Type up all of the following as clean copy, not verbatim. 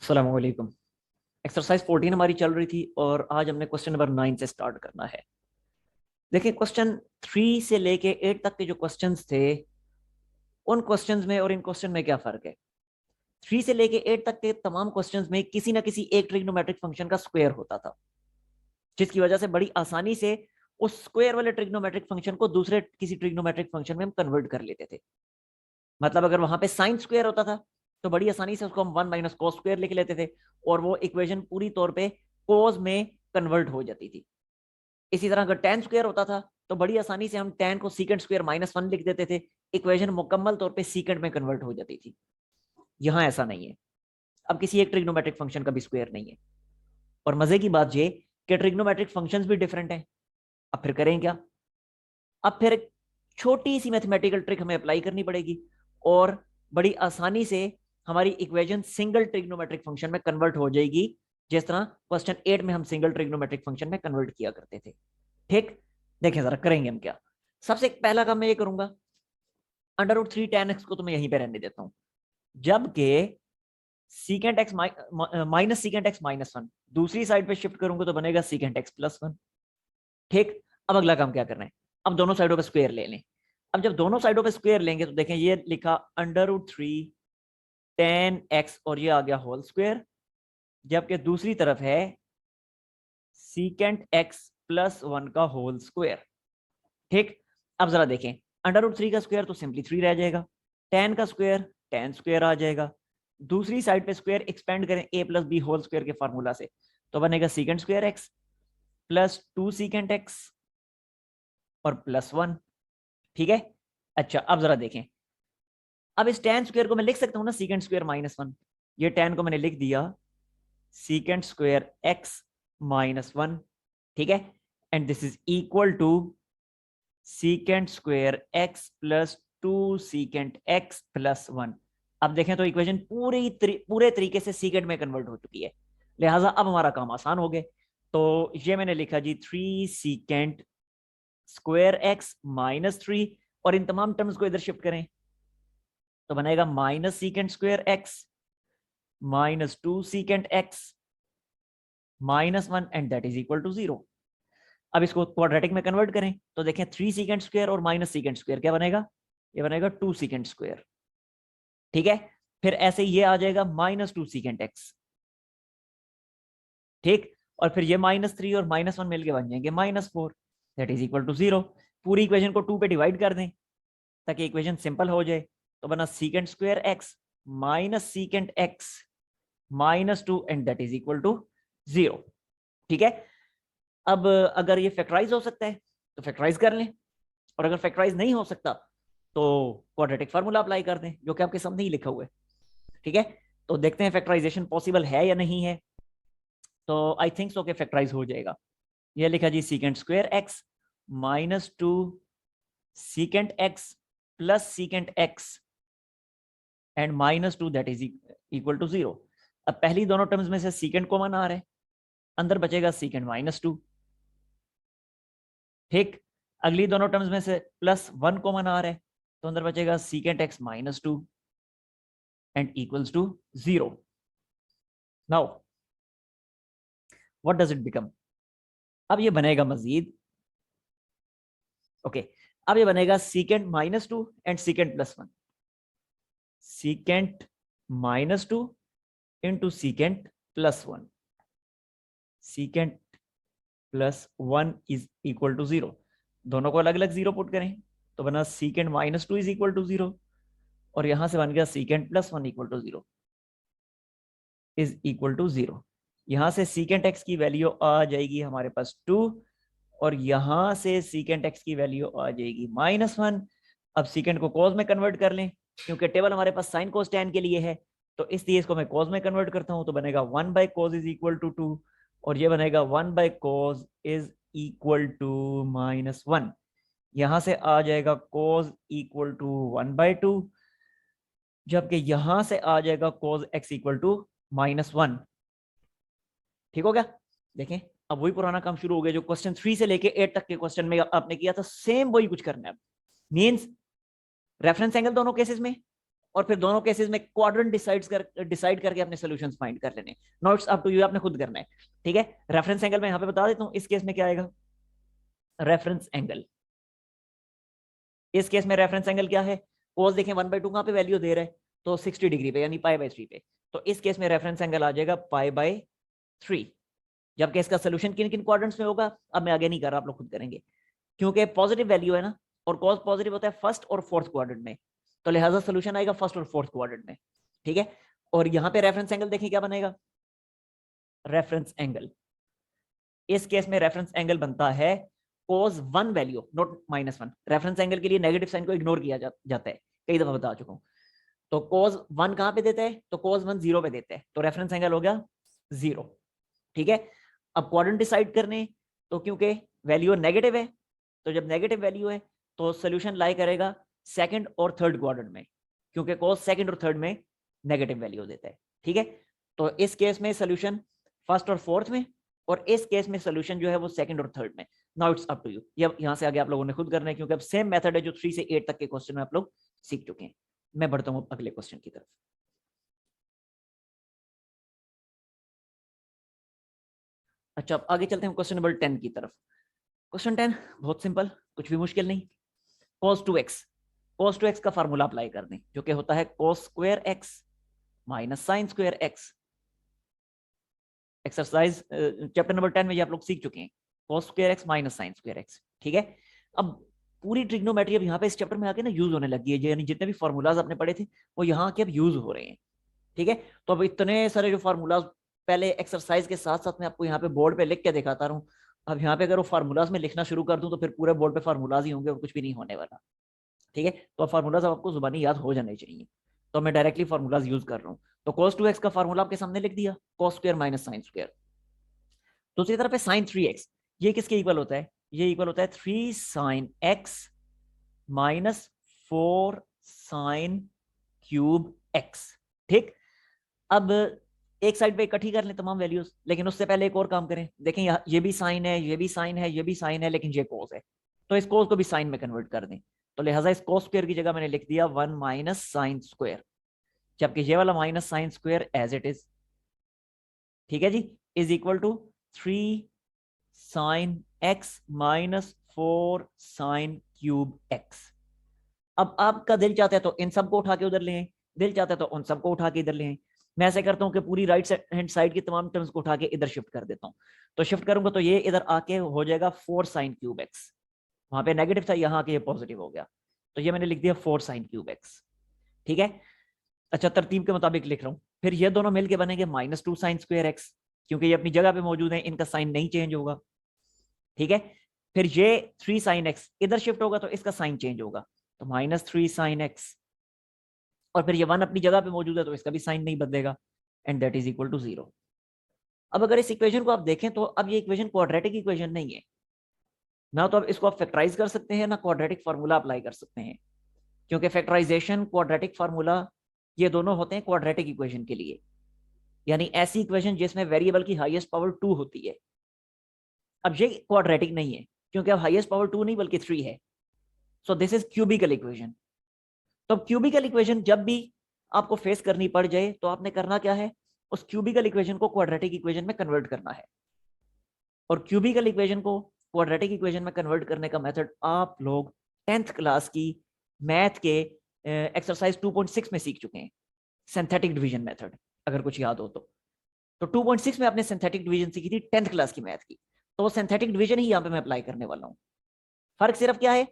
अस्सलाम वालेकुम। एक्सरसाइज 14 हमारी चल रही थी और आज हमने क्वेश्चन नंबर 9 से स्टार्ट करना है। देखिए, क्वेश्चन 3 से लेके 8 तक के जो क्वेश्चंस थे उन क्वेश्चंस में और इन क्वेश्चन में क्या फर्क है। 3 से लेके 8 तक के तमाम क्वेश्चंस में किसी ना किसी एक ट्रिग्नोमेट्रिक फंक्शन का स्क्वायर होता था, जिसकी वजह से बड़ी आसानी से उस स्क्वायर वाले ट्रिग्नोमेट्रिक फंक्शन को दूसरे किसी ट्रिग्नोमेट्रिक फंक्शन में हम कन्वर्ट कर लेते थे। मतलब अगर वहां पे साइन स्क्वायर होता था तो बड़ी आसानी से उसको हम 1 माइनस कोस स्क्वायर लिख लेते थे और वो इक्वेशन पूरी तौर पे कोस में कन्वर्ट हो जाती थी। इसी तरह अगर tan स्क्वायर होता था तो बड़ी आसानी से हम tan को सीकेंड स्क्वायर -1 लिख देते थे, इक्वेशन मुकम्मल तौर पे सीकेंड में कन्वर्ट हो जाती थी। यहां ऐसा नहीं है, अब किसी एक ट्रिग्नोमेट्रिक फंक्शन का भी स्क्वायर नहीं है। और मजे की बात ये कि ट्रिग्नोमेट्रिक फंक्शंस भी डिफरेंट हैं। अब फिर करें क्या? अब फिर एक छोटी सी मैथमेटिकल ट्रिक हमें अप्लाई करनी पड़ेगी और बड़ी आसानी से हमारी इक्वेशन सिंगल ट्रिग्नोमेट्रिक फंक्शन में कन्वर्ट हो जाएगी, जिस तरह क्वेश्चन 8 में हम सिंगल ट्रिग्नोमेट्रिक फंक्शन में कन्वर्ट किया करते थे। ठीक, देखें जरा करेंगे हम क्या। सबसे पहला काम मैं ये करूंगा, √3 tan x को तो मैं यहीं पे रहने देता हूं, जबकि secant x minus secant x -1 दूसरी साइड पे शिफ्ट करूंगा तो बनेगा सीकेंट एक्स +1। ठीक, अब अगला काम क्या करना है, अब दोनों साइडों पे स्क्वायर ले लें। अब जब दोनों साइडों पे स्क्वायर लेंगे तो देखें ये लिखा √3 tan x और ये आ गया होल स्क्वायर, जबकि दूसरी तरफ है सीकेंट x +1 का होल स्क्वायर। ठीक, अब जरा देखें, √3 का स्क्वायर तो सिंपली 3 रह जाएगा, tan का स्क्वायर tan स्क्वायर आ जाएगा, दूसरी साइड पे स्क्वायर एक्सपेंड करें a + b होल स्क्वायर के फार्मूला से तो बनेगा secant square x +2 secant x और +1। ठीक है, अच्छा अब जरा देखें, अब इस tan स्क्वायर को मैं लिख सकता हूं ना सीकेंट स्क्वायर -1, ये tan को मैंने लिख दिया सीकेंट स्क्वायर x -1। ठीक है, and this is equal to secant square x +2 secant x +1। अब देखें तो इक्वेशन पूरे तरीके से सीकेंट में कन्वर्ट हो चुकी है, लिहाजा अब हमारा काम आसान हो गया। तो ये मैंने लिखा जी 3 सीकेंट स्क्वायर x -3 और इन तमाम टर्म्स को इधर शिफ्ट करें तो बनेगा minus secant square x -2 secant x -1 and that is equal to 0। अब इसको क्वाड्रेटिक में कन्वर्ट करें तो देखें 3 सीकेंट स्क्वायर और माइनस सीकेंट स्क्वायर क्या बनेगा, ये बनेगा 2 सीकेंट स्क्वायर। ठीक है, फिर ऐसे ये आ जाएगा -2 सीकेंट x। ठीक, और फिर ये -3 और -1 मिलके बन जाएंगे -4, दैट इज इक्वल टू 0। पूरी इक्वेशन को 2 पे डिवाइड कर दें ताकि इक्वेशन सिंपल हो जाए, तो बना secant square x minus secant x -2 and that is equal to 0। ठीक है, अब अगर ये फैक्टराइज हो सकता है तो फैक्टराइज कर लें, और अगर फैक्टराइज नहीं हो सकता तो क्वाड्रेटिक फार्मूला अप्लाई कर दें जो कि आपके सामने ही लिखा हुआ है। ठीक है, तो देखते हैं फैक्टराइजेशन पॉसिबल है या नहीं है। तो आई थिंक सो कि फैक्टराइज हो जाएगा। ये लिखा जी secant square x -2 secant x plus secant x and -2 that is equal to 0। अब पहली दोनों टर्म्स में से सीकेंट कॉमन आ रहा है, अंदर बचेगा सीकेंट -2। ठीक, अगली दोनों टर्म्स में से +1 कॉमन आ रहा है तो अंदर बचेगा secant x -2 and equals to 0। Now what does it become, अब ये बनेगा मजीद ओके अब ये बनेगा secant -2 and secant +1, secant -2 into secant +1, secant +1 is equal to 0। दोनों को अलग अलग 0 पुट करें तो बना सीकेंट -2 इज इक्वल टू 0 और यहां से बन गया secant +1 equal to 0 is equal to 0। यहां से सीकेंट x की वैल्यू आ जाएगी हमारे पास 2 और यहां से सीकेंट x की वैल्यू आ जाएगी -1। अब सीकेंट को कॉस में कन्वर्ट कर लें क्योंकि टेबल हमारे पास साइन कोस टैन के लिए है, तो इसलिए इसको मैं कॉस में कन्वर्ट करता हूं तो बनेगा 1/cos इज इक्वल टू 2 और ये बनेगा 1/cos इज इक्वल टू -1। यहां से आ जाएगा cos इक्वल टू 1/2, जबकि यहां से आ जाएगा cos x इक्वल टू -1। ठीक हो गया, देखें अब वही पुराना काम शुरू हो गया जो क्वेश्चन 3 से लेके 8 तक के क्वेश्चन में आपने किया था, सेम वही कुछ करना है। मींस रेफरेंस एंगल दोनों केसेस में और फिर दोनों केसेस में क्वाड्रेंट डिसाइड करके अपने सॉल्यूशंस फाइंड कर लेने। Now it's up to you, आपने खुद करना है। ठीक है, रेफरेंस एंगल मैं यहाँ पे बता देता हूँ। इस केस में क्या आएगा, रेफरेंस एंगल, इस केस में रेफरेंस एंगल क्या है, कोस देखें 1/2 कहाँ पे वैल्यू दे रहा है, तो 60 डिग्री पे, यानी π/3 पे। तो इस केस में रेफरेंस एंगल आ जाएगा π/3। जबकि इसका सोल्यूशन किन किन क्वाड्रेंट्स में होगा, अब मैं आगे नहीं कर रहा, आप लोग खुद करेंगे, क्योंकि पॉजिटिव वैल्यू है ना, और कॉस पॉजिटिव होता है फर्स्ट और फोर्थ क्वाड्रेंट में, तो लिहाजा सोल्यूशन आएगा फर्स्ट और फोर्थ क्वाड्रेंट में। ठीक है, और यहाँ पे रेफरेंस एंगल देखें क्या बनेगा, रेफरेंस एंगल, इस केस में रेफरेंस एंगल बनता है cos 1 value, not -1। Reference angle के लिए नेगेटिव साइन को इग्नोर किया जाता है, कई दफा बता चुका हूं। तो cos 1 कहां पे देता है, तो cos 1 0 पे देता है, तो रेफरेंस एंगल हो गया 0। ठीक है, अब क्वाड्रेंट डिसाइड करने, तो क्योंकि वैल्यू नेगेटिव है, तो जब नेगेटिव वैल्यू है तो सोल्यूशन लाई करेगा सेकंड और थर्ड क्वाड्रेंट में, क्योंकि cos सेकंड और थर्ड में नेगेटिव वैल्यू देता है। ठीक है, तो इस केस में सोल्यूशन फर्स्ट और फोर्थ में, और इस केस में सोल्यूशन जो है वो सेकंड और थर्ड में। Now it's up to you, ये यहां से आगे आप लोगों ने खुद करना है, क्योंकि अब सेम मेथड है जो 3 से 8 तक के क्वेश्चन में आप लोग सीख चुके हैं। मैं बढ़ता हूं अगले क्वेश्चन की तरफ। अच्छा, अब आगे चलते हैं क्वेश्चन नंबर 10 की तरफ। क्वेश्चन 10 बहुत सिंपल, कुछ भी मुश्किल नहीं। cos 2x, cos 2x का फार्मूला अप्लाई कर दें, जो कि होता है cos square x minus sine square x। Exercise chapter number 10 में ये आप लोग सीख चुके हैं, cos square x minus sine square x। ठीक है, अब पूरी ट्रिग्नोमेट्री अब यहाँ पे इस चैप्टर में आके ना यूज होने लगी है, यानी जितने भी फार्मूलाज आपने पढ़े थे वो यहाँ के अब यूज हो रहे हैं। ठीक है, तो अब इतने सारे जो फार्मूलाज पहले एक्सरसाइज के साथ साथ मैं आपको यहाँ पे बोर्ड पे लिख के दिखाता रहूँ, अब यहाँ पे अगर वो फार्मूलाज में लिखना शुरू कर दूं तो फिर पूरे बोर्ड पे फार्मूलाज ही होंगे और कुछ भी नहीं होने वाला। ठीक है, तो फार्मूलाज आपको जुबानी याद हो जाने चाहिए, तो मैं डायरेक्टली फार्मूलाज यूज कर रहा हूँ। तो cos 2x का फार्मूला आपके सामने लिख दिया, cos square minus sine square. दूसरी तरफ पे sin 3x, ये किसके इक्वल होता है, ये इक्वल होता है 3 sin x minus 4 sin cube x। ठीक, अब एक साइड पे इकट्ठी कर लें तमाम वैल्यूज, लेकिन उससे पहले एक और काम करें। देखें ये भी साइन है, ये भी साइन है, ये भी साइन है, लेकिन ये कोस है, तो इस कोस को भी साइन में कन्वर्ट कर दें। तो लिहाजा इस कोस स्क्वायर की जगह मैंने लिख दिया 1 माइनस साइन स्क्वायर, जबकि ये वाला minus sine square as it is. ठीक है जी, is equal to 3 sine x minus 4 sine cube x. अब आपका दिल चाहता है तो इन सबको उठा के उधर ले आए, दिल चाहता है तो उन सबको उठा के इधर ले आए। मैं ऐसे करता हूं कि पूरी राइट हैंड साइड की तमाम टर्म्स को उठा के इधर शिफ्ट कर देता हूं। तो शिफ्ट करूंगा तो ये इधर आके हो जाएगा 4 साइन क्यूब एक्स, वहां पे नेगेटिव था, यहाँ आके ये पॉजिटिव हो गया, तो ये मैंने लिख दिया 4 साइन क्यूब एक्स। ठीक है, अच्छा तरतीब के मुताबिक लिख रहा हूँ, फिर ये दोनों मिलके बनेंगे -2 साइन स्क्वायर एक्स, क्योंकि ये अपनी जगह पे मौजूद है, इनका साइन नहीं चेंज होगा। ठीक है, फिर ये 3 साइन एक्स इधर शिफ्ट होगा तो इसका साइन चेंज होगा, तो -3 साइन एक्स, और फिर ये 1 अपनी जगह पे मौजूद है तो इसका भी साइन नहीं बदलेगा, and that is equal to 0। अब अगर इस इक्वेशन को आप देखें तो अब ये इक्वेशन क्वाड्रेटिक इक्वेशन नहीं है ना, तो अब इसको आप फैक्टराइज कर सकते हैं ना क्वाड्रेटिक फार्मूला अप्लाई कर सकते हैं, क्योंकि फैक्टराइजेशन क्वाड्रेटिक फार्मूला ये दोनों होते हैं क्वाड्रेटिक इक्वेशन के लिए, यानी ऐसी इक्वेशन जिसमें वेरिएबल की हाईएस्ट पावर 2 होती है। अब ये क्वाड्रेटिक नहीं है, क्योंकि अब हाईएस्ट पावर 2 नहीं बल्कि 3 है, so this is cubical equation. तो क्यूबिकल इक्वेशन जब भी आपको फेस करनी पड़ जाए तो आपने करना क्या है, उस क्यूबिकल इक्वेशन को क्वाड्रेटिक इक्वेशन में कन्वर्ट करना है। और क्यूबिकल इक्वेशन को क्वाड्रेटिक इक्वेशन में कन्वर्ट करने का मेथड आप लोग 10th क्लास की मैथ के एक्सरसाइज 2.6 में सीख चुके हैं, सिंथेटिक डिवीजन मेथड, अगर कुछ याद हो तो 2.6 में आपने सिंथेटिक डिवीजन सीखी थी 10th क्लास की मैथ की, तो वो सिंथेटिक डिवीजन ही यहाँ पे मैं अप्लाई करने वाला हूँ। फर्क सिर्फ क्या है,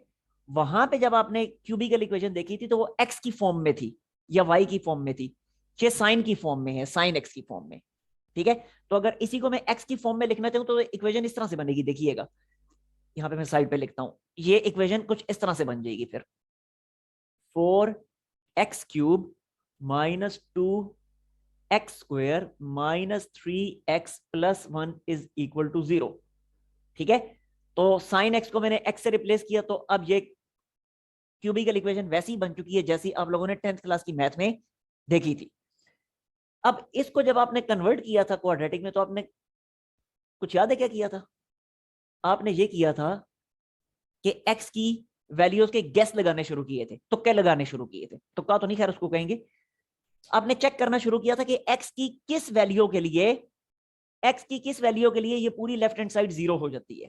वहां पे जब आपने क्यूबिकल इक्वेशन देखी थी तो वो एक्स की फॉर्म में थी या वाई की फॉर्म में थी, ये साइन की फॉर्म में है, साइन एक्स की फॉर्म में। ठीक है, तो अगर इसी को मैं एक्स की फॉर्म में लिखना चाहूँ तो इक्वेशन इस तरह से बनेगी, देखिएगा यहाँ पे मैं साइड पे लिखता हूँ, ये इक्वेशन कुछ इस तरह से बन जाएगी, फिर 4x cube minus 2x square minus 3x plus 1 is equal to 0। ठीक है, तो साइन एक्स को मैंने एक्स से रिप्लेस किया, तो अब ये क्यूबिकल इक्वेशन वैसी बन चुकी है जैसी आप लोगों ने 10th क्लास की मैथ में देखी थी। अब इसको जब आपने कन्वर्ट किया था क्वाड्रेटिक में तो आपने कुछ याद है क्या किया था, आपने ये किया था कि x की वैल्यूज के गेस लगाने शुरू किए थे, तुक्के लगाने शुरू किए थे, तुक्का तो नहीं खैर उसको कहेंगे, आपने चेक करना शुरू किया था कि एक्स की किस वैल्यू के लिए, एक्स की किस वैल्यू के लिए ये पूरी लेफ्ट हैंड साइड जीरो हो जाती है।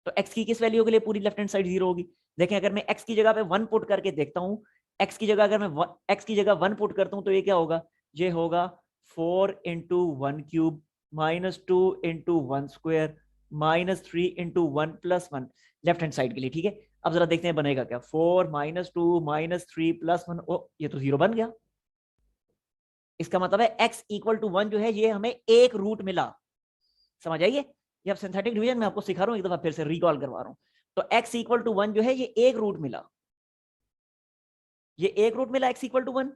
तो एक्स की किस वैल्यू के लिए पूरी लेफ्ट हैंड साइड जीरो होगी? देखें, अगर मैं एक्स की जगह पे वन पुट करके देखता हूं, एक्स की जगह अगर मैं एक्स की जगह वन पुट करता हूं तो ये क्या होगा? ये होगा 4 × 1³ -2 × 1² -3 × 1 + 1 लेफ्ट हैंड साइड के लिए। ठीक है, अब जरा देखते हैं बनेगा क्या। 4 -2 -3 + 1, ओ ये तो जीरो बन गया। इसका मतलब है x = 1 जो है ये हमें एक रूट मिला। समझ आइए, ये अब सिंथेटिक डिवीजन में आपको सिखा रहा हूं, एक दफा फिर से रिकॉल करवा रहा हूं। तो x = 1 जो है ये एक रूट मिला, ये एक रूट मिला x = 1।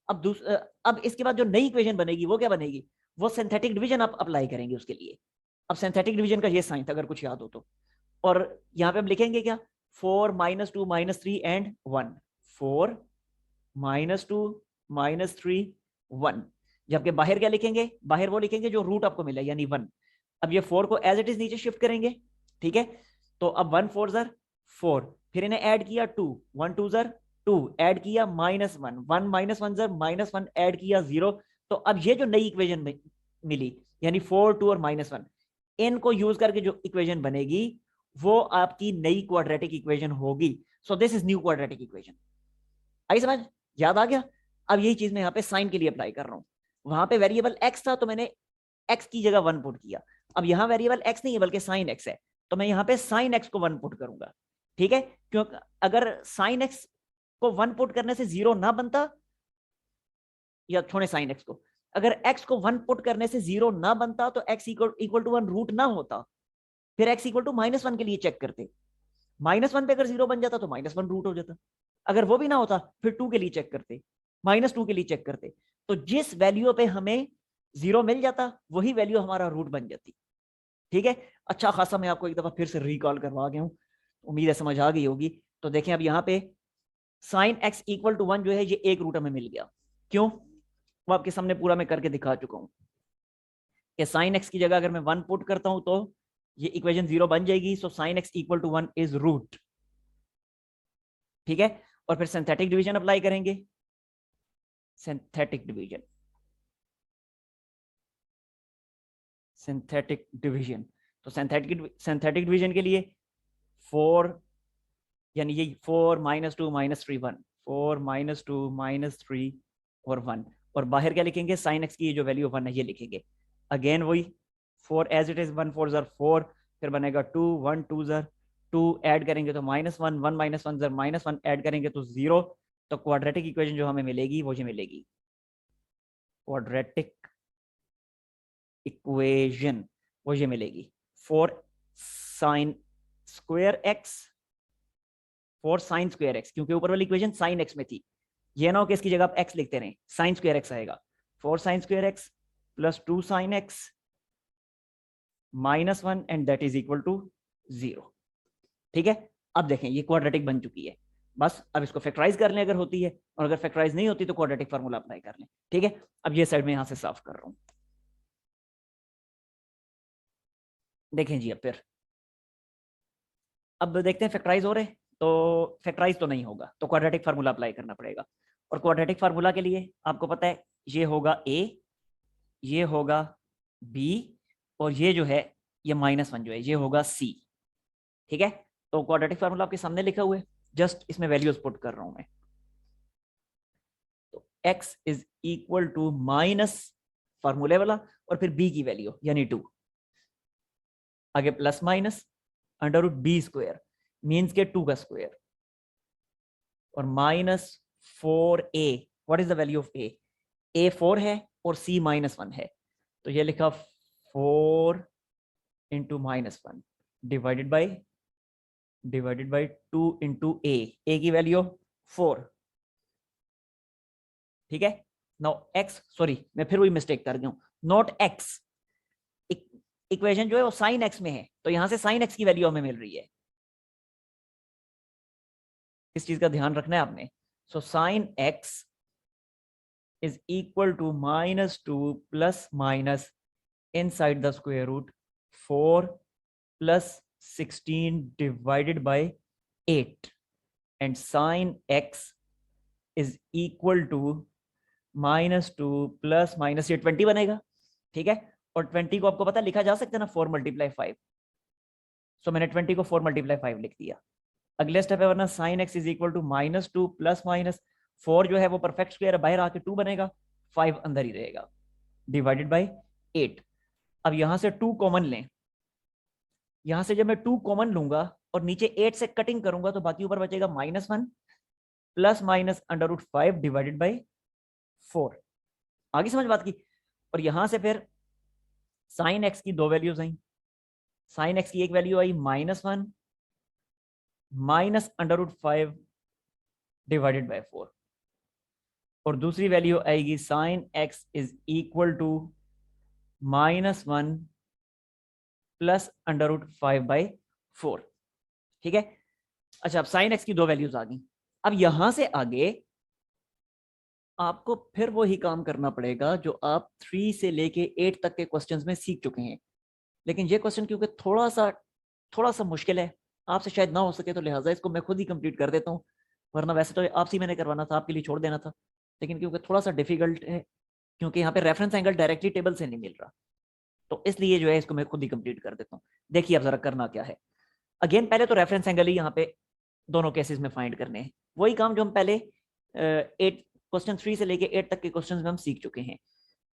अब इसके बाद जो नई इक्वेशन बनेगी वो क्या बनेगी? वो सिंथेटिक डिवीजन आप अप्लाई करेंगे उसके लिए। अब सिंथेटिक डिवीजन का ये साइन था, अगर कुछ याद हो तो, और यहां पे हम लिखेंगे क्या? 4 -2 -3 एंड 1, 4 -2 -3 1। जबकि बाहर क्या लिखेंगे? बाहर वो लिखेंगे जो रूट आपको मिला, यानी 1। अब ये 4 को एज इट इज नीचे शिफ्ट करेंगे। ठीक है, तो अब 1 4 ज़र 4, फिर इन्हें ऐड किया 2, 1 2 ज़र 2, ऐड किया -1, 1 -1 ज़र -1, ऐड किया 0। तो अब ये जो नई इक्वेशन मिली, यानी 4 2 और -1, इनको यूज करके जो इक्वेशन बनेगी वो आपकी नई क्वाड्रेटिक इक्वेशन होगी। So this is new quadratic equation. आई समझ? याद आ गया? अब यही चीज मैं यहाँ पे साइन के लिए अप्लाई कर रहा हूँ। वहां पे वेरिएबल एक्स था तो मैंने एक्स की जगह 1 पुट किया। अब यहाँ वेरिएबल एक्स नहीं है बल्कि साइन एक्स है, तो मैं यहाँ पे साइन एक्स को 1 पुट करूंगा। ठीक है, क्योंकि अगर साइन एक्स को 1 पुट करने से 0 ना बनता, या छोड़े साइन एक्स को, अगर एक्स को 1 पुट करने से 0 ना बनता तो एक्स इक्वल टू 1 रूट ना होता, फिर एक्स इक्वल टू -1 के लिए चेक करते। -1 पे अगर 0 बन जाता तो -1 रूट हो जाता, अगर वो भी ना होता फिर 2 के लिए चेक करते, -2 के लिए चेक करते। तो जिस वैल्यू पे हमें 0 मिल जाता वही वैल्यू हमारा रूट बन जाती। ठीक है, अच्छा खासा मैं आपको एक दफा फिर से रिकॉल करवा गया हूं, उम्मीद है समझ आ गई होगी। तो देखें, अब यहाँ पे साइन एक्स = 1 जो है ये एक रूट हमें मिल गया। क्यों? वो आपके सामने पूरा मैं करके दिखा चुका हूं कि साइन एक्स की जगह अगर मैं 1 पुट करता हूं तो ये इक्वेशन 0 बन जाएगी। So sine x = 1 is root. ठीक है, और फिर सिंथेटिक डिवीजन अप्लाई करेंगे। सिंथेटिक डिवीजन, सिंथेटिक डिवीजन, तो सिंथेटिक डिवीजन के लिए 4, यानी ये 4 -2 -3 1, 4 -2 -3 और 1, और बाहर क्या लिखेंगे? साइन एक्स की जो वैल्यू 1 है ये लिखेंगे। अगेन वही 4 एज इट इज, 1 4 ज़र 4, फिर बनेगा 2 1 2 ज़र 2, ऐड करेंगे तो -1 1 -1 ज़र -1, ऐड करेंगे तो 0। तो क्वाड्रेटिक इक्वेशन जो हमें मिलेगी वो ये मिलेगी, क्वाड्रेटिक इक्वेशन वो ये मिलेगी 4 sine square x, 4 sine square x, क्योंकि ऊपर वाली इक्वेशन साइन एक्स में थी, ये ना हो कि इसकी जगह आप एक्स लिखते रहे, साइन स्क्वायर एक्स आएगा। 4 sine square x plus 2 sine x -1 and that is equal to 0। ठीक है, अब देखें ये क्वाड्रेटिक बन चुकी है। बस अब इसको फैक्टराइज कर लें अगर होती है, और अगर फैक्टराइज नहीं होती तो क्वाड्रेटिक फार्मूला अप्लाई कर लें। ठीक है, अब ये साइड में यहां से साफ कर रहा हूं। देखें जी, अब देखते हैं फैक्टराइज हो रहे, तो फैक्टराइज तो नहीं होगा तो क्वाड्रेटिक फार्मूला अप्लाई करना पड़ेगा। और क्वाड्रेटिक फार्मूला के लिए आपको पता है ये होगा a, ये होगा b, और ये जो है ये -1 जो है ये होगा c। ठीक है, तो क्वाड्रेटिक फार्मूला आपके सामने लिखा हुआ है, जस्ट इसमें वैल्यूज पुट कर रहा हूं मैं। तो x = माइनस फार्मूले वाला और फिर b की वैल्यू यानी 2, आगे प्लस माइनस √b² मीन्स के 2 का स्क्वायर, और -4a। What is the value of a? a 4 है और c -1 है, तो ये लिखा 4 × -1 डिवाइडेड बाई 2 × a की वैल्यू 4। ठीक है, नाउ x, सॉरी मैं फिर वही मिस्टेक कर गया हूं, नॉट x, इक्वेशन जो है वो साइन x में है, तो यहां से साइन x की वैल्यू हमें मिल रही है। इस चीज का ध्यान रखना है आपने। So sine x is equal to -2 plus minus inside the square root 4 + 16 divided by 8 and sine x is equal to -2 plus minus, ये 20 बनेगा, ठीक है। और 20 को आपको पता लिखा जा सकता है ना 4 × 5, सो मैंने 20 को 4 × 5 लिख दिया। अगले स्टेप है वरना sine x is equal to -2 plus minus 4 जो है वो परफेक्ट स्क्वायर है, बाहर आके 2 बनेगा, 5 अंदर ही रहेगा, डिवाइडेड बाई 8। अब यहां से 2 कॉमन लें, यहां से जब मैं 2 कॉमन लूंगा और नीचे 8 से कटिंग करूंगा तो बाकी ऊपर बचेगा -1 प्लस माइनस √5 डिवाइडेड बाई 4। आगे समझ बात की। और यहां से फिर साइन एक्स की 2 वैल्यूज आई, साइन एक्स की एक वैल्यू आई -1 माइनस √5 डिवाइडेड बाई 4, और दूसरी वैल्यू आएगी sine x is equal to -1 plus √5/4, ठीक है। अच्छा, अब साइन एक्स की 2 वैल्यूज आ गई। अब यहां से आगे आपको फिर वही काम करना पड़ेगा जो आप 3 से लेके 8 तक के क्वेश्चंस में सीख चुके हैं, लेकिन ये क्वेश्चन क्योंकि थोड़ा सा मुश्किल है, आपसे शायद ना हो सके, तो लिहाजा इसको मैं खुद ही कंप्लीट कर देता हूँ। वरना वैसे तो आपसे मैंने करवाना था, आपके लिए छोड़ देना था, लेकिन क्योंकि थोड़ा सा डिफिकल्ट है, क्योंकि यहाँ पे रेफरेंस एंगल डायरेक्टली टेबल से नहीं मिल रहा, तो इसलिए जो है इसको मैं खुद ही कंप्लीट कर देता हूँ। देखिए अब जरा करना क्या है। अगेन पहले तो रेफरेंस एंगल ही यहाँ पे दोनों केसेस में फाइंड करने हैं, वही काम जो हम पहले 8 क्वेश्चन 3 से लेके 8 तक के क्वेश्चन में हम सीख चुके हैं।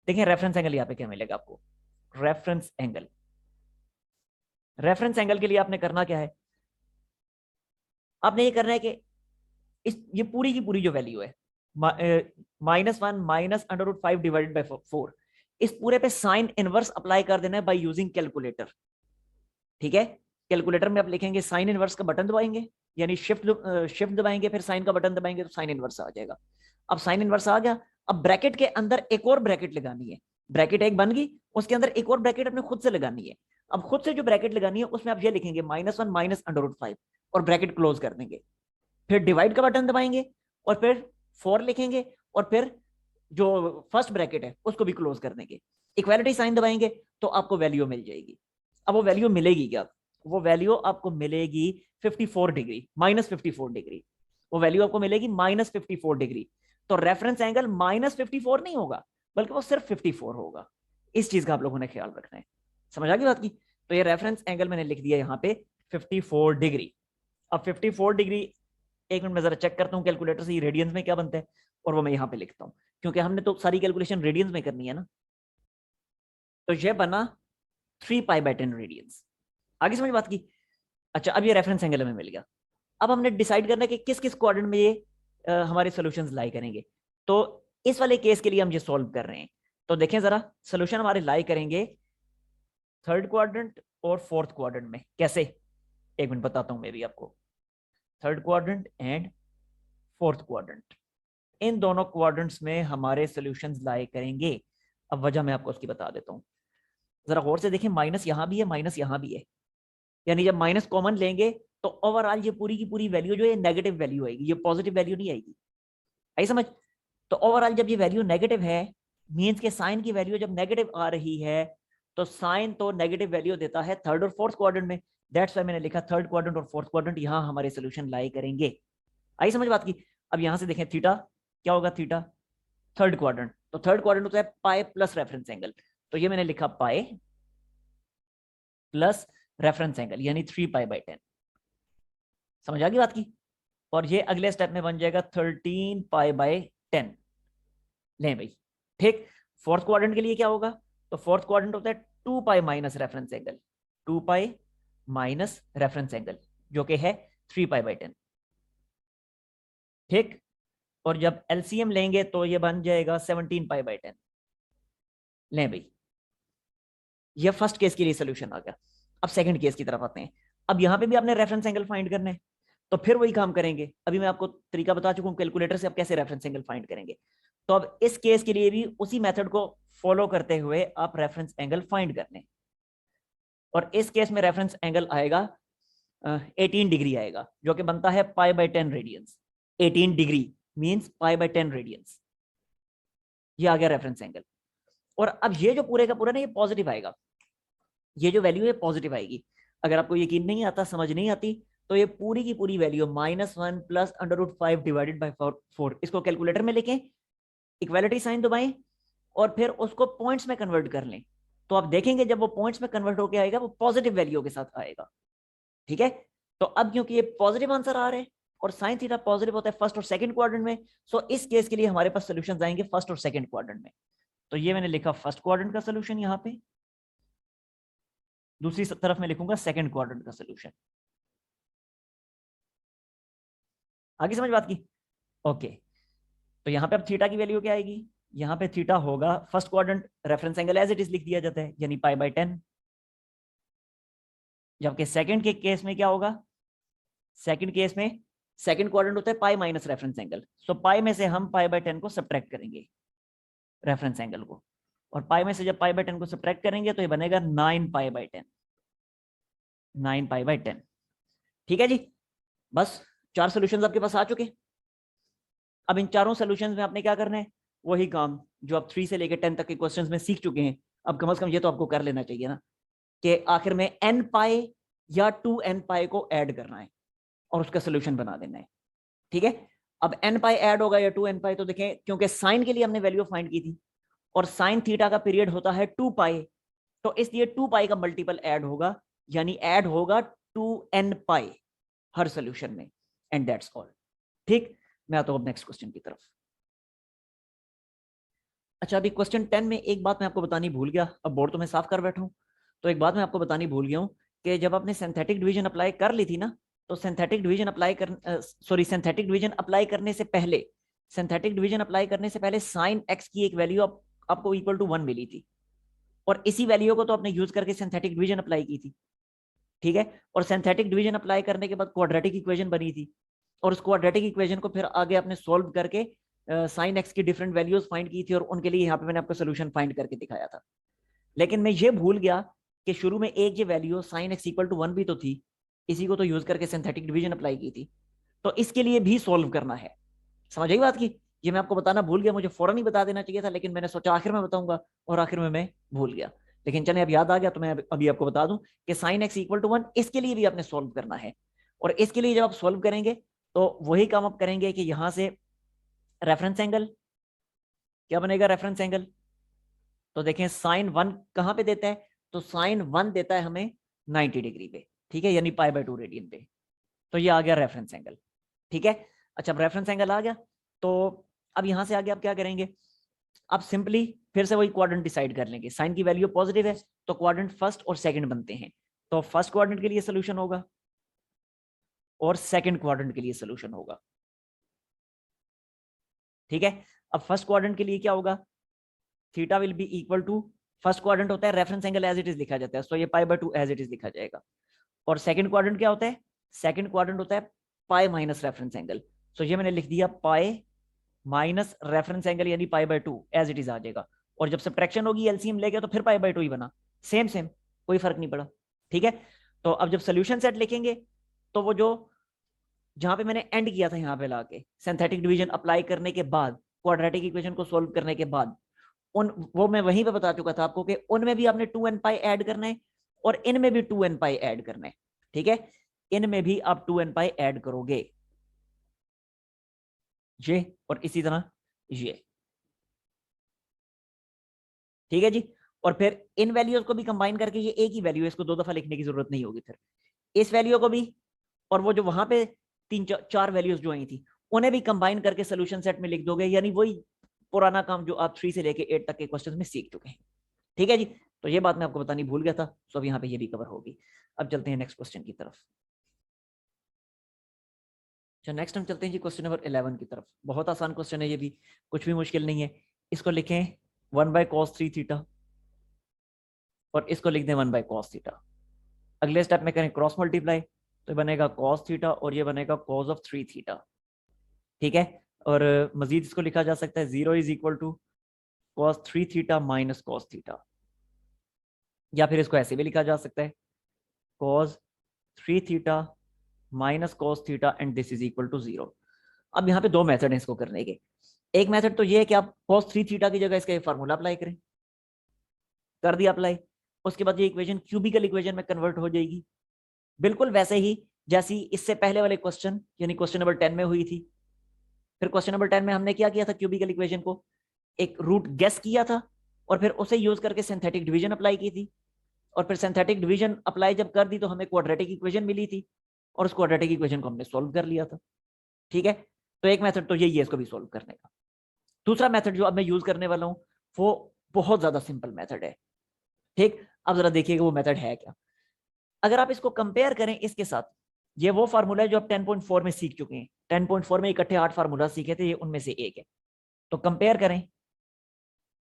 देखिए रेफरेंस एंगल यहाँ पे क्या मिलेगा आपको। रेफरेंस एंगल, रेफरेंस एंगल के लिए आपने करना क्या है, आपने ये करना है कि ये पूरी की पूरी जो वैल्यू है -1 माइनस √5 डिवाइडेड बाई 4, इस पूरे पे साइन इनवर्स अप्लाई कर देना है बाय यूजिंग कैलकुलेटर, ठीक है। कैलकुलेटर में आप लिखेंगे साइन इनवर्स का बटन दबाएंगे, यानी शिफ्ट दबाएंगे, फिर साइन का बटन दबाएंगे तो साइन इनवर्स आ जाएगा। अब साइन इनवर्स आ गया, अब ब्रैकेट के अंदर एक और ब्रैकेट लगानी है, ब्रैकेट एक बन गई, उसके अंदर एक और ब्रैकेट अपने खुद से लगानी है। अब खुद से जो ब्रैकेट लगानी है उसमें आप ये लिखेंगे -1 माइनस √5 और ब्रैकेट क्लोज कर देंगे, फिर डिवाइड का बटन दबाएंगे और फिर 4 लिखेंगे और फिर जो फर्स्ट ब्रैकेट है उसको भी क्लोज कर देंगे, इक्वालिटी साइन दबाएंगे तो आपको वैल्यू मिल जाएगी। अब वो वैल्यू मिलेगी क्या, वो वैल्यू आपको मिलेगी 54 डिग्री, -54 डिग्री, वो वैल्यू आपको मिलेगी -54 डिग्री। तो रेफरेंस एंगल -54 नहीं होगा, बल्कि वो सिर्फ 54 होगा। इस चीज का आप लोगों ने ख्याल रखना है, समझ आ गई बात की। तो ये रेफरेंस एंगल मैंने लिख दिया यहाँ पे 54 डिग्री। अब 54 डिग्री, एक मिनट में जरा चेक करता हूँ कैलकुलेटर से रेडियंस में क्या बनता है, और वो मैं यहाँ पे लिखता हूँ, क्योंकि हमने तो सारी कैलकुलेशन रेडियंस में करनी है ना। तो ये बना 3π/10 रेडियंस। आगे समझ बात की। अच्छा, अब ये रेफरेंस एंगल हमें मिल गया। अब हमने डिसाइड करना है कि किस किस क्वाड्रेंट में ये हमारे सॉल्यूशंस लाई करेंगे। तो इस वाले केस के लिए हम ये सॉल्व कर रहे हैं, तो देखें जरा सॉल्यूशन हमारे लाई करेंगे 3rd क्वाड्रेंट और 4th क्वाड्रेंट में। कैसे, एक मिनट बताता हूं मैं भी आपको। 3rd quadrant and 4th quadrant, इन दोनों क्वाड्रेंट्स में हमारे सॉल्यूशंस लाई करेंगे। अब वजह मैं आपको उसकी बता देता हूं, जरा गौर से देखें, माइनस यहां भी है, माइनस यहां भी है, यानी जब माइनस कॉमन लेंगे तो ओवरऑल ये पूरी की पूरी वैल्यू जो है नेगेटिव वैल्यू आएगी, ये पॉजिटिव वैल्यू नहीं आएगी। आई समझ। तो ओवरऑल जब ये वैल्यू नेगेटिव है, मींस के साइन की वैल्यू जब नेगेटिव आ रही है, तो साइन तो नेगेटिव वैल्यू देता है 3rd और 4th क्वाड्रेंट में। दैट्स व्हाई मैंने लिखा 3rd क्वाड्रेंट और 4th क्वाड्रेंट, यहां हमारे सोल्यूशन लाई करेंगे। आई समझ बात की। अब यहां से देखें थीटा क्या होगा, थीटा 3rd क्वाड्रेंट, तो 3rd क्वाड्रेंट होता है पाई प्लस रेफरेंस एंगल, तो ये मैंने लिखा पाई प्लस रेफरेंस एंगल यानी 3π/10। समझ आ गई बात की। और ये अगले स्टेप में बन जाएगा 13π/10। ले भाई, ठीक। 4th क्वाड्रेंट के लिए क्या होगा, तो 4th क्वाड्रेंट होता है 2π minus reference angle, 2π minus reference angle जो कि है 3π/10, ठीक। और जब एलसीएम लेंगे तो ये बन जाएगा 17π/10। ले भाई, ये फर्स्ट केस के लिए सोल्यूशन आ गया। अब सेकंड केस की तरफ आते हैं। अब यहां पे भी आपने रेफरेंस एंगल फाइंड करना है, तो फिर वही काम करेंगे। अभी मैं आपको तरीका बता चुका हूं कैलकुलेटर से आप कैसे रेफरेंस एंगल फाइंड करेंगे। तो अब इस केस के लिए भी उसी मेथड को फॉलो करते हुए आप रेफरेंस एंगल फाइंड करने, और इस केस में रेफरेंस एंगल आएगा 18 डिग्री आएगा, जो कि बनता है π/10 रेडियंस। 18 डिग्री मींस π/10 रेडियंस, ये आ गया रेफरेंस एंगल। और अब ये जो पूरे का पूरा ना ये पॉजिटिव आएगा, ये जो वैल्यू है पॉजिटिव आएगी। अगर आपको यकीन नहीं आता, समझ नहीं आती, तो ये पूरी की पूरी वैल्यू -1 प्लस √5 डिवाइडेड बाई 4, इसको कैलकुलेटर में लेके इक्वालिटी साइन दबाएं और फिर उसको पॉइंट्स में कन्वर्ट कर लें। तो आप देखेंगे जब वो पॉइंट्स में कन्वर्ट होकर आएगा वो पॉजिटिव वैल्यू के साथ आएगा। ठीक है, तो अब क्योंकि ये पॉजिटिव आंसर आ रहे हैं और साइन थीटा पॉजिटिव होता है फर्स्ट और सेकंड क्वाड्रेंट में, सो इस केस के लिए हमारे पास सॉल्यूशंस आएंगे फर्स्ट और सेकंड क्वाड्रेंट में। तो ये मैंने लिखा फर्स्ट क्वाड्रेंट का सॉल्यूशन, यहां पे दूसरी तरफ में लिखूंगा सेकंड क्वाड्रेंट का सॉल्यूशन। आगे समझ बात की? ओके, तो यहां पे अब थीटा की वैल्यू क्या आएगी? यहां पे थीटा होगा first quadrant reference angle as it is लिख दिया जाता है, यानी π/10। जबकि सेकंड के केस में क्या होगा? सेकंड केस में सेकंड क्वाड्रेंट होता है पाई माइनस रेफरेंस एंगल, सो पाई में से हम π/10 को सब्ट्रैक्ट करेंगे रेफरेंस एंगल को, और पाई में से जब π/10 को सब्ट्रैक्ट करेंगे तो ये बनेगा 9π/10, 9π/10। ठीक है जी, बस 4 सॉल्यूशंस आपके पास आ चुके। अब इन चारों सॉल्यूशंस में आपने क्या करना है? वही काम जो आप 3 से लेकर 10 तक के क्वेश्चंस में सीख चुके हैं। अब कम से कम ये तो आपको कर लेना चाहिए ना कि आखिर में n π या 2n π को ऐड करना है और उसका सोल्यूशन बना देना है। ठीक है, अब n π ऐड होगा या 2n π, तो देखें क्योंकि साइन के लिए हमने वैल्यू फाइंड की थी और साइन थीटा का पीरियड होता है 2π, तो इसलिए 2π का मल्टीपल ऐड होगा, यानी ऐड होगा 2n π हर सोल्यूशन में, एंड दैट्स ऑल। ठीक, मैं आता हूं अब नेक्स्ट क्वेश्चन की तरफ। अच्छा, अभी क्वेश्चन 10 में एक बात मैं आपको बतानी भूल गया, अब बोर्ड तो मैं साफ कर बैठा हूं, तो एक बात मैं आपको बतानी भूल गया हूं कि जब आपने सिंथेटिक डिवीजन अप्लाई कर ली थी ना, तो सिंथेटिक डिवीजन अप्लाई करने से पहले साइन एक्स की एक वैल्यू आपको इक्वल टू 1 मिली थी, और इसी वैल्यू को तो आपने यूज करके सिंथेटिक डिवीजन अप्लाई की थी। ठीक है, और सिंथेटिक डिवीजन अप्लाई करने के बाद क्वाड्रेटिक इक्वेशन बनी थी, और उस क्वाड्रेटिक इक्वेशन को फिर आगे आपने सोल्व करके साइन एक्स की डिफरेंट वैल्यूज फाइंड की थी, और उनके लिए यहाँ पे मैंने आपको सोल्यूशन फाइंड करके दिखाया था। लेकिन मैं ये भूल गया कि शुरू में एक ये value sine x equal to 1 भी तो थी, इसी को तो यूज करके सिंथेटिक डिवीजन अप्लाई की थी, तो इसके लिए भी सोल्व करना है। समझ आई बात की? ये मैं आपको बताना भूल गया, मुझे फौरन ही बता देना चाहिए था, लेकिन मैंने सोचा आखिर में बताऊंगा और आखिर में मैं भूल गया। लेकिन चले अब याद आ गया, तो मैं अभी आपको बता दूं कि साइन एक्स इक्वल टू 1 इसके लिए भी आपने सोल्व करना है, और इसके लिए जब आप सोल्व करेंगे तो वही काम आप करेंगे कि यहां से रेफरेंस एंगल क्या बनेगा? रेफरेंस एंगल, तो देखें साइन 1 कहां पे देता है? तो साइन 1 देता है हमें 90 डिग्री पे, ठीक है, यानी π/2 रेडियन पे, तो ये आ गया रेफरेंस एंगल। ठीक है, अच्छा, अब रेफरेंस एंगल आ गया, तो अब यहां से आगे आप क्या करेंगे? आप सिंपली फिर से वही क्वाड्रेंट डिसाइड कर लेंगे। साइन की वैल्यू पॉजिटिव है तो क्वाड्रेंट फर्स्ट और सेकंड बनते हैं, तो फर्स्ट क्वाड्रेंट के लिए सोल्यूशन होगा और सेकंड क्वाड्रेंट के लिए सोल्यूशन होगा। ठीक है, अब फर्स्ट क्वाड्रेंट के लिए क्या होगा? Theta will be equal to, first quadrant होता है reference angle as it is लिखा जाता है, सो ये π/2 एज इट इज लिखा जाएगा। और सेकंड क्वाड्रेंट क्या होता है? सेकंड क्वाड्रेंट होता है पाई माइनस रेफरेंस एंगल, सो ये मैंने लिख दिया पाई माइनस रेफरेंस एंगल, यानी π/2 एज इट इज आ जाएगा। और जब सब्ट्रैक्शन होगी एलसीएम लेके तो फिर π/2 ही बना, सेम सेम, कोई फर्क नहीं पड़ा। ठीक है, तो अब जब सोल्यूशन सेट लिखेंगे तो वो जो जहां पे मैंने एंड किया था यहाँ पे लाके सिंथेटिक डिवीजन अप्लाई करने के बाद, क्वाड्रेटिक इक्वेशन को सोल्व करने के बाद, उन वो मैं वहीं पे बता चुका था आपको कि उनमें भी आपने 2n π ऐड करना है और इनमें भी 2n π ऐड करना है। ठीक है, इनमें भी आप 2n π ऐड करोगे, ये और इसी तरह ये। ठीक है जी, और फिर इन वैल्यूज को भी कंबाइन करके ये एक ही वैल्यू है, इसको 2 दफा लिखने की जरूरत नहीं होगी। फिर इस वैल्यू को भी और वो जो वहां पे 3-4 वैल्यूज जो आई थी उन्हें भी कंबाइन करके सोल्यूशन सेट में लिख दोगे, यानी वही पुराना काम जो आप 3 से लेके 8 तक के क्वेश्चन में सीख चुके हैं। ठीक है जी, तो ये बात मैं आपको बतानी भूल गया था, सो अब यहाँ पे ये भी कवर होगी। अब चलते हैं नेक्स्ट क्वेश्चन की तरफ। अच्छा, नेक्स्ट हम चलते हैं जी क्वेश्चन नंबर 11 की तरफ। बहुत आसान क्वेश्चन है ये भी, कुछ भी मुश्किल नहीं है। इसको लिखें 1/cos 3 थीटा और इसको लिख दें 1/cos थीटा। अगले स्टेप में करें क्रॉस मल्टीप्लाई, तो बनेगा cos थीटा और ये बनेगा cos ऑफ 3 थीटा। ठीक है, और मजीद इसको लिखा जा सकता है 0 is equal to cos 3 theta minus cos theta, या फिर इसको ऐसे भी लिखा जा सकता है cos 3 theta minus cos theta and this is equal to 0। अब यहाँ पे 2 मेथड है इसको करने के। एक मेथड तो ये है कि आप cos 3 थीटा की जगह इसका फार्मूला अप्लाई करें, कर दिया अप्लाई, उसके बाद ये इक्वेशन क्यूबिकल इक्वेशन में कन्वर्ट हो जाएगी, बिल्कुल वैसे ही जैसी इससे पहले वाले क्वेश्चन यानी क्वेश्चन नंबर 10 में हुई थी। फिर क्वेश्चन नंबर 10 में हमने क्या किया था, क्यूबिकल इक्वेशन को एक रूट गेस किया था और फिर उसे यूज करके सिंथेटिक डिवीजन अप्लाई की थी, और फिर सिंथेटिक डिवीजन अप्लाई जब कर दी तो हमें क्वाड्रेटिक इक्वेशन मिली थी और उस क्वाड्रेटिक इक्वेशन को हमने सोल्व कर लिया था। ठीक है, तो एक मेथड तो यही है इसको भी सोल्व करने का। दूसरा मेथड जो अब मैं यूज करने वाला हूं वो बहुत ज्यादा सिंपल मेथड है। ठीक, अब जरा देखिएगा वो मेथड है क्या। अगर आप इसको कंपेयर करें इसके साथ, ये वो फार्मूला है जो आप 10.4 में सीख चुके हैं। 10.4 में इकट्ठे 8 फार्मूला सीखे थे, ये उनमें से एक है। तो कंपेयर करें,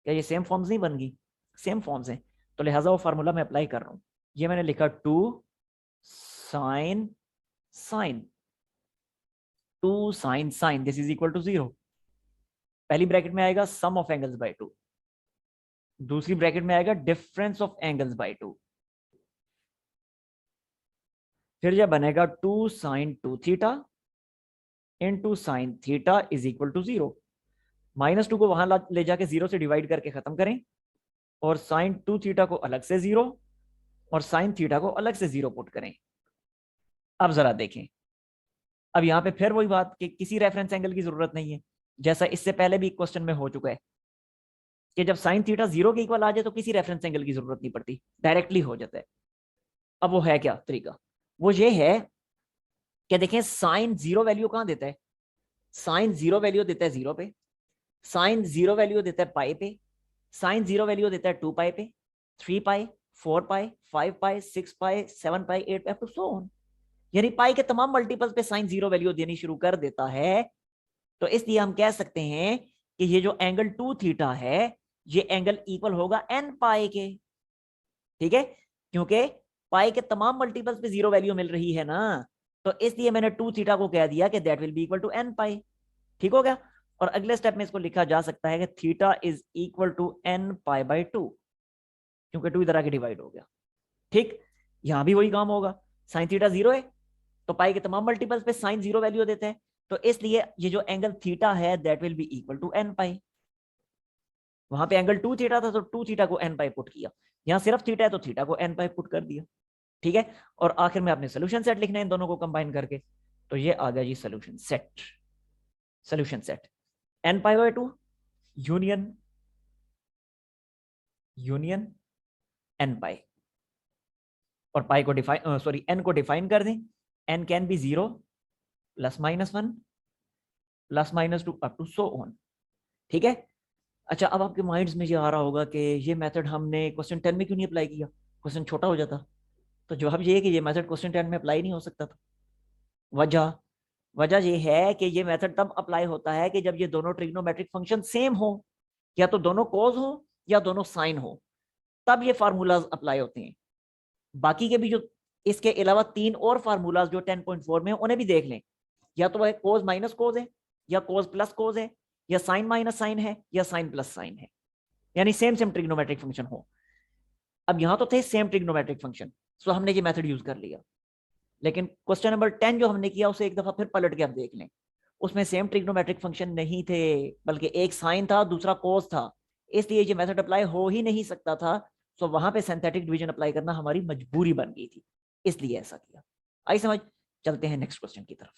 क्या ये सेम फॉर्म्स नहीं बन गई? सेम फॉर्म्स हैं, तो लिहाजा वो फार्मूला मैं अप्लाई कर रहा हूं। ये मैंने लिखा 2 sine sine, 2 sine sine, this is equal to 0। पहली ब्रैकेट में आएगा सम ऑफ एंगल्स बाय 2, दूसरी ब्रैकेट में आएगा डिफरेंस ऑफ एंगल्स बाय 2, फिर यह बनेगा 2 sine 2 theta into sine theta is equal to 0। -2 को वहां ले जाके 0 से डिवाइड करके खत्म करें, और साइन 2 थीटा को अलग से 0 और साइन थीटा को अलग से 0 पुट करें। अब जरा देखें, अब यहां पे फिर वही बात कि किसी रेफरेंस एंगल की जरूरत नहीं है, जैसा इससे पहले भी क्वेश्चन में हो चुका है कि जब साइन थीटा 0 के इक्वल आ जाए तो किसी रेफरेंस एंगल की जरूरत नहीं पड़ती, डायरेक्टली हो जाता है। अब वो है क्या तरीका? वो ये है कि देखें साइन 0 वैल्यू कहां देता है, साइन 0 वैल्यू देता है 0 पे, साइन 0 वैल्यू देता है पाई पे, साइन 0 वैल्यू देता है 2 पाई पे, 3 पाई, 4 पाई, 5 पाई, 6 पाई, 7 पाई, 8 पाई, सो ऑन। यानी पाई के तमाम मल्टीपल्स पे साइन 0 वैल्यू देनी शुरू कर देता है। तो इसलिए हम कह सकते हैं कि ये जो एंगल 2 थीटा है ये एंगल इक्वल होगा n पाई के। ठीक है, क्योंकि पाई के तमाम मल्टीपल्स पे 0 वैल्यू मिल रही है ना, तो इसलिए मैंने 2 थीटा को कह दिया कि that will be equal to n pi. ठीक हो गया। और अगले स्टेप में इसको लिखा जा सकता है कि theta is equal to n pi by 2, क्योंकि 2 इधर आके डिवाइड हो गया। ठीक, यहां भी वही काम होगा, साइन थीटा 0 है तो पाई के तमाम मल्टीपल्स पे साइन 0 वैल्यू देते हैं, तो इसलिए ये जो एंगल थीटा है that will be equal to n pi. वहां पे एंगल 2 थीटा था तो 2 थीटा को n पाई पुट किया, यहां सिर्फ थीटा है तो थीटा को n पाई पुट कर दिया। ठीक है, और आखिर में आपने सोल्यूशन सेट लिखना है इन दोनों को कंबाइन करके, तो ये आ गया जी solution set. Solution set n pi by 2 union union n pi, और पाई को डिफाइन सॉरी n को डिफाइन कर दें, n can be 0 +-1 +-2 up to so on. ठीक है, अच्छा अब आपके माइंड्स में ये आ रहा होगा कि ये मेथड हमने क्वेश्चन 10 में क्यों नहीं अप्लाई किया, क्वेश्चन छोटा हो जाता। तो जवाब ये है कि ये मेथड क्वेश्चन 10 में अप्लाई नहीं हो सकता था। वजह वजह ये है कि ये मेथड तब अप्लाई होता है कि जब ये दोनों ट्रिग्नोमेट्रिक फंक्शन सेम हो, या तो दोनों कोस हो या दोनों साइन हो, तब ये फार्मूलाज अप्लाई होते हैं। बाकी के भी जो इसके अलावा 3 और फार्मूलाज जो 10.4 में उन्हें भी देख लें, या तो वह कोस माइनस कोस है, या कोस प्लस कोस है, या साइन माइनस साइन है, या साइन प्लस साइन है, यानी सेम सेम ट्रिग्नोमेट्रिक फंक्शन हो। अब यहां तो थे सेम ट्रिग्नोमेट्रिक फंक्शन, सो हमने ये मेथड यूज कर लिया। लेकिन क्वेश्चन नंबर 10 जो हमने किया उसे एक दफा फिर पलट के आप देख लें, उसमें सेम ट्रिग्नोमेट्रिक फंक्शन नहीं थे, बल्कि एक साइन था दूसरा कोस था, इसलिए ये मेथड अप्लाई हो ही नहीं सकता था। सो वहां पे सिंथेटिक डिवीजन अप्लाई करना हमारी मजबूरी बन गई थी, इसलिए ऐसा किया। आई समझ? चलते हैं नेक्स्ट क्वेश्चन की तरफ।